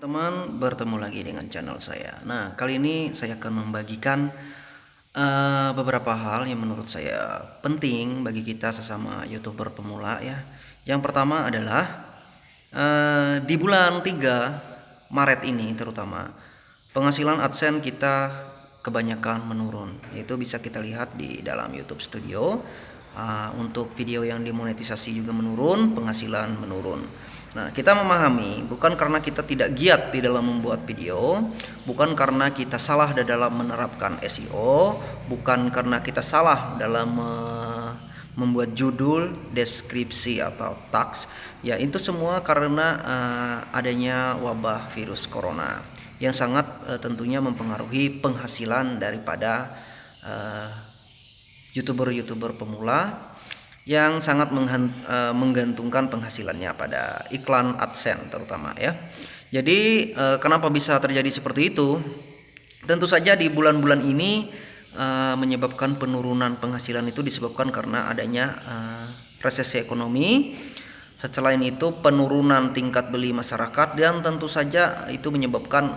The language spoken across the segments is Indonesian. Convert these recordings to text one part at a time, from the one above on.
Teman, bertemu lagi dengan channel saya. Nah, kali ini saya akan membagikan beberapa hal yang menurut saya penting bagi kita sesama YouTuber pemula ya. Yang pertama adalah di bulan 3 Maret ini terutama penghasilan AdSense kita kebanyakan menurun. Itu bisa kita lihat di dalam YouTube Studio. Untuk video yang dimonetisasi juga menurun, penghasilan menurun. Nah, kita memahami bukan karena kita tidak giat di dalam membuat video, bukan karena kita salah di dalam menerapkan SEO, bukan karena kita salah dalam membuat judul, deskripsi atau tags. Ya, itu semua karena adanya wabah virus corona yang sangat tentunya mempengaruhi penghasilan daripada YouTuber-YouTuber pemula yang sangat menggantungkan penghasilannya pada iklan AdSense terutama ya. Jadi kenapa bisa terjadi seperti itu? Tentu saja di bulan-bulan ini menyebabkan penurunan penghasilan itu disebabkan karena adanya resesi ekonomi. Selain itu penurunan tingkat beli masyarakat dan tentu saja itu menyebabkan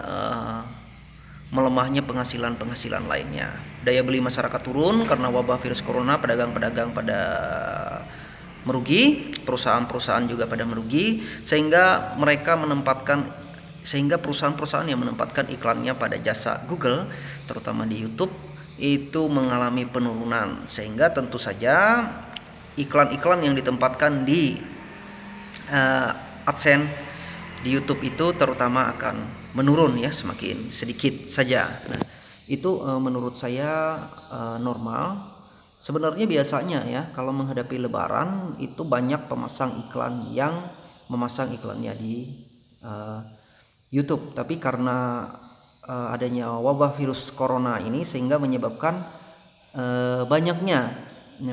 melemahnya penghasilan lainnya. Daya beli masyarakat turun karena wabah virus corona, pedagang-pedagang pada merugi, perusahaan-perusahaan juga pada merugi, sehingga perusahaan-perusahaan yang menempatkan iklannya pada jasa Google, terutama di YouTube, itu mengalami penurunan, sehingga tentu saja iklan-iklan yang ditempatkan di AdSense di YouTube itu terutama akan menurun ya, semakin sedikit saja. Nah, itu menurut saya normal. Sebenarnya biasanya ya kalau menghadapi lebaran itu banyak pemasang iklan yang memasang iklannya di YouTube, tapi karena adanya wabah virus corona ini sehingga menyebabkan banyaknya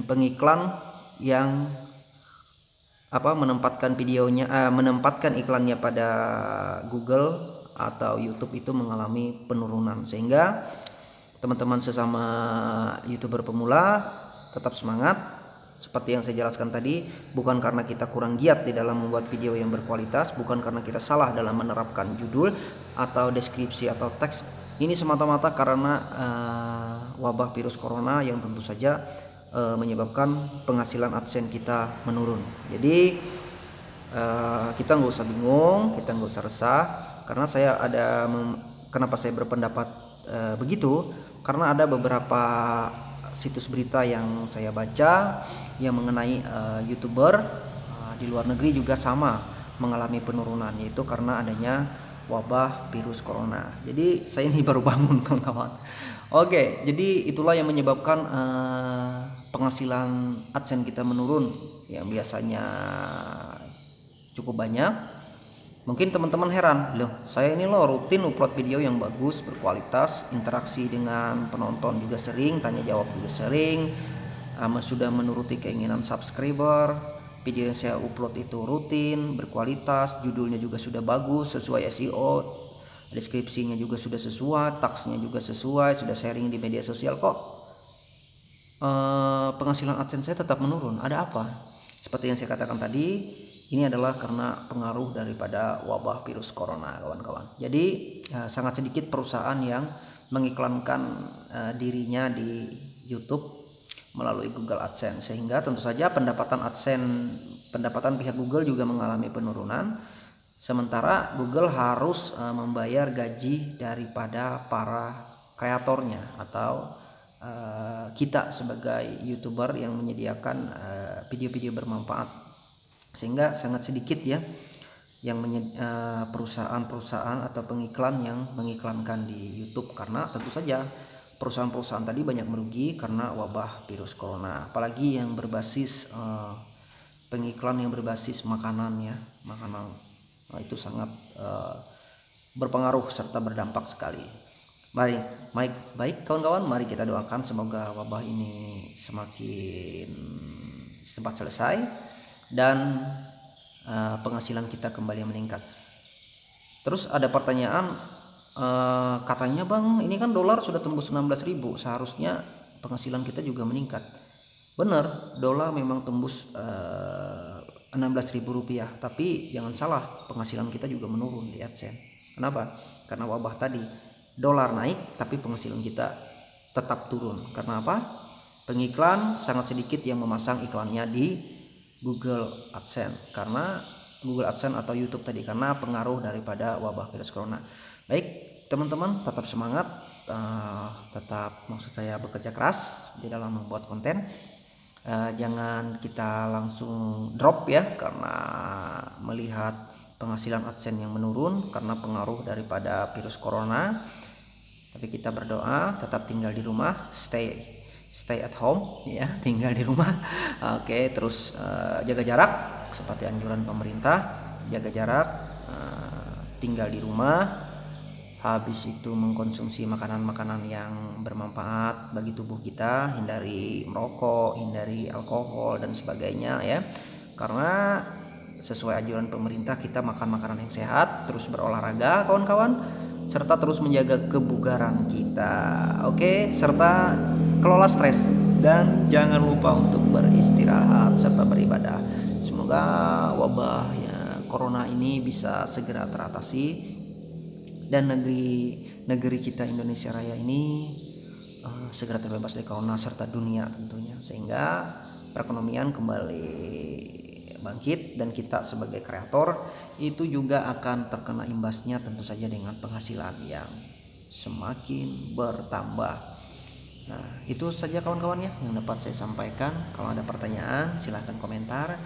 pengiklan yang menempatkan iklannya pada Google atau YouTube itu mengalami penurunan, sehingga teman-teman sesama YouTuber pemula tetap semangat. Seperti yang saya jelaskan tadi, bukan karena kita kurang giat di dalam membuat video yang berkualitas, bukan karena kita salah dalam menerapkan judul atau deskripsi atau teks. Ini semata-mata karena wabah virus corona yang tentu saja menyebabkan penghasilan AdSense kita menurun. Jadi kita nggak usah bingung, kita nggak usah resah, karena kenapa saya berpendapat begitu, karena ada beberapa situs berita yang saya baca yang mengenai YouTuber di luar negeri juga sama mengalami penurunan, yaitu karena adanya wabah virus corona. Jadi saya ini baru bangun kawan-kawan. Oke, jadi itulah yang menyebabkan penghasilan AdSense kita menurun yang biasanya cukup banyak. Mungkin teman-teman heran, loh saya ini loh rutin upload video yang bagus, berkualitas, interaksi dengan penonton juga sering, tanya jawab juga sering, sudah menuruti keinginan subscriber, video yang saya upload itu rutin, berkualitas, judulnya juga sudah bagus, sesuai SEO, deskripsinya juga sudah sesuai, tagsnya juga sesuai, sudah sharing di media sosial, kok penghasilan AdSense saya tetap menurun, ada apa? Seperti yang saya katakan tadi, ini adalah karena pengaruh daripada wabah virus corona, kawan-kawan. Jadi sangat sedikit perusahaan yang mengiklankan dirinya di YouTube melalui Google AdSense, sehingga tentu saja pendapatan pihak Google juga mengalami penurunan. Sementara Google harus membayar gaji daripada para kreatornya atau kita sebagai YouTuber yang menyediakan video-video bermanfaat, sehingga sangat sedikit ya yang perusahaan-perusahaan atau pengiklan yang mengiklankan di YouTube, karena tentu saja perusahaan-perusahaan tadi banyak merugi karena wabah virus corona. Apalagi yang berbasis pengiklan yang berbasis makanan ya, makanan. Nah, itu sangat berpengaruh serta berdampak sekali. Baik kawan-kawan, mari kita doakan semoga wabah ini semakin cepat selesai dan penghasilan kita kembali meningkat. Terus ada pertanyaan, katanya bang, ini kan dolar sudah tembus 16.000, seharusnya penghasilan kita juga meningkat. Benar, dolar memang tembus 16.000 rupiah, tapi jangan salah, penghasilan kita juga menurun di AdSense. Kenapa? Karena wabah tadi. Dolar naik tapi penghasilan kita tetap turun. Karena apa? Pengiklan sangat sedikit yang memasang iklannya di Google AdSense, karena Google AdSense atau YouTube tadi, karena pengaruh daripada wabah virus corona. Baik teman-teman, tetap semangat, tetap maksud saya bekerja keras di dalam membuat konten. Jangan kita langsung drop ya, karena melihat penghasilan AdSense yang menurun karena pengaruh daripada virus corona. Tapi kita berdoa tetap tinggal di rumah, stay at home ya, tinggal di rumah. Oke, terus jaga jarak seperti anjuran pemerintah, jaga jarak, tinggal di rumah. Habis itu mengkonsumsi makanan-makanan yang bermanfaat bagi tubuh kita, hindari merokok, hindari alkohol dan sebagainya ya. Karena sesuai anjuran pemerintah kita makan makanan yang sehat, terus berolahraga kawan-kawan, serta terus menjaga kebugaran kita. Oke, serta kelola stres dan jangan lupa untuk beristirahat serta beribadah. Semoga wabah ya, corona ini bisa segera teratasi dan negeri kita Indonesia Raya ini segera terbebas dari corona serta dunia tentunya, sehingga perekonomian kembali bangkit dan kita sebagai kreator itu juga akan terkena imbasnya, tentu saja dengan penghasilan yang semakin bertambah. Nah, itu saja kawan-kawan ya yang dapat saya sampaikan. Kalau ada pertanyaan silahkan komentar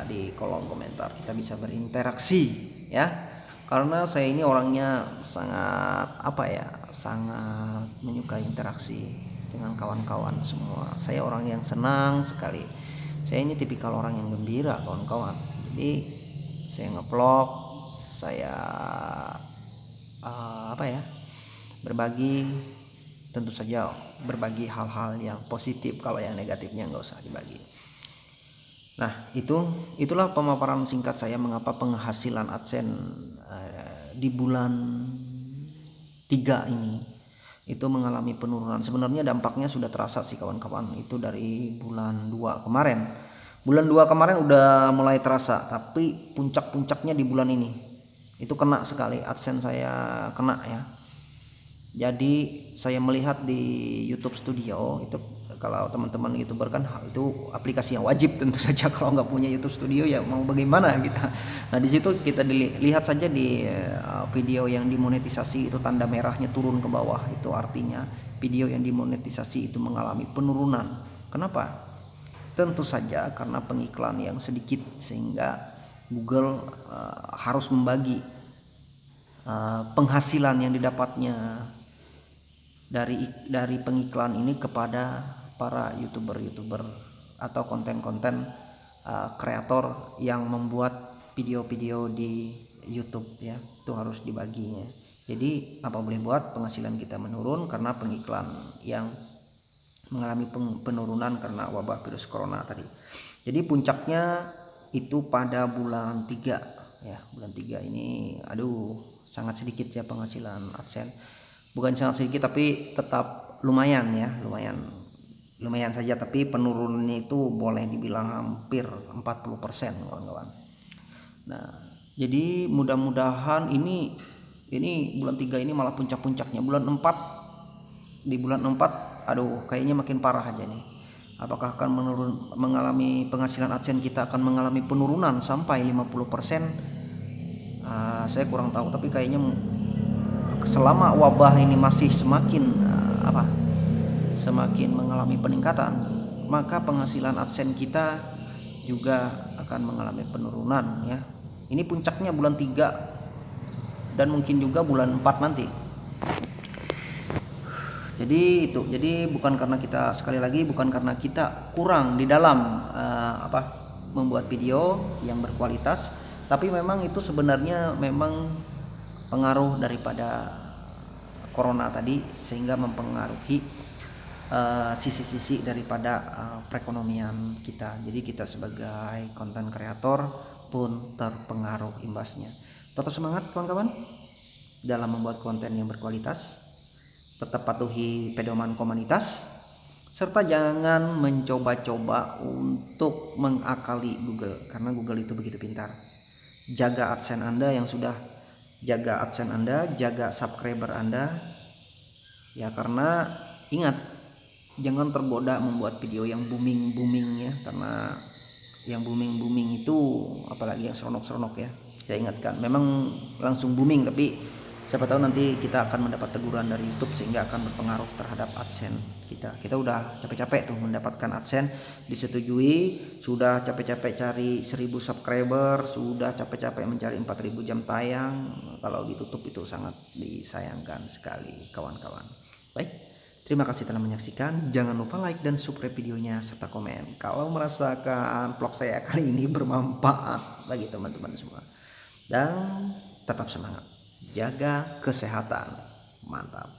di kolom komentar, kita bisa berinteraksi ya. Karena saya ini orangnya sangat sangat menyukai interaksi dengan kawan-kawan semua. Saya orang yang senang sekali. Saya ini tipikal orang yang gembira kawan-kawan. Jadi saya ngevlog, saya berbagi, tentu saja berbagi hal-hal yang positif. Kalau yang negatifnya nggak usah dibagi. Nah, itulah pemaparan singkat saya mengapa penghasilan AdSense di bulan 3 ini itu mengalami penurunan. Sebenarnya dampaknya sudah terasa sih kawan-kawan, itu dari bulan 2 kemarin. Bulan 2 kemarin udah mulai terasa, tapi puncak-puncaknya di bulan ini. Itu kena sekali, AdSense saya kena ya. Jadi saya melihat di YouTube Studio itu, kalau teman-teman YouTuber kan itu aplikasi yang wajib tentu saja. Kalau nggak punya YouTube Studio ya mau bagaimana kita. Nah, di situ kita lihat saja di video yang dimonetisasi itu tanda merahnya turun ke bawah, itu artinya video yang dimonetisasi itu mengalami penurunan. Kenapa? Tentu saja karena pengiklan yang sedikit, sehingga Google harus membagi penghasilan yang didapatnya dari pengiklan ini kepada para youtuber atau konten-konten kreator yang membuat video-video di YouTube ya, itu harus dibaginya. Jadi apa boleh buat, penghasilan kita menurun karena pengiklan yang mengalami penurunan karena wabah virus corona tadi. Jadi puncaknya itu pada bulan 3 ya. Bulan 3 ini sangat sedikit ya penghasilan AdSense. Bukan sangat sedikit tapi tetap lumayan ya, lumayan saja, tapi penurunannya itu boleh dibilang hampir 40% kawan-kawan. Nah, jadi mudah-mudahan ini bulan 3 ini malah puncak-puncaknya. Di bulan 4 kayaknya makin parah aja nih. Apakah akan mengalami penghasilan AdSense kita akan mengalami penurunan sampai 50%? Saya kurang tahu, tapi kayaknya selama wabah ini masih semakin mengalami peningkatan, maka penghasilan AdSense kita juga akan mengalami penurunan ya. Ini puncaknya bulan 3 dan mungkin juga bulan 4 nanti. Jadi bukan karena kita, sekali lagi, bukan karena kita kurang di dalam membuat video yang berkualitas, tapi memang itu sebenarnya memang pengaruh daripada corona tadi, sehingga mempengaruhi sisi-sisi daripada perekonomian kita. Jadi kita sebagai konten kreator pun terpengaruh imbasnya. Tetap semangat kawan-kawan dalam membuat konten yang berkualitas, tetap patuhi pedoman komunitas, serta jangan mencoba-coba untuk mengakali Google, karena Google itu begitu pintar. Jaga AdSense Anda yang sudah jaga AdSense Anda, jaga subscriber Anda ya, karena ingat jangan tergoda membuat video yang booming ya, karena yang booming itu apalagi yang seronok ya, saya ingatkan memang langsung booming, tapi siapa tahu nanti kita akan mendapat teguran dari YouTube sehingga akan berpengaruh terhadap AdSense kita udah capek-capek tuh mendapatkan AdSense disetujui, sudah capek-capek cari 1000 subscriber, sudah capek-capek mencari 4000 jam tayang, kalau ditutup itu sangat disayangkan sekali kawan-kawan. Baik, terima kasih telah menyaksikan. Jangan lupa like dan subscribe videonya serta komen kalau merasakan vlog saya kali ini bermanfaat bagi teman-teman semua. Dan tetap semangat, jaga kesehatan. Mantap.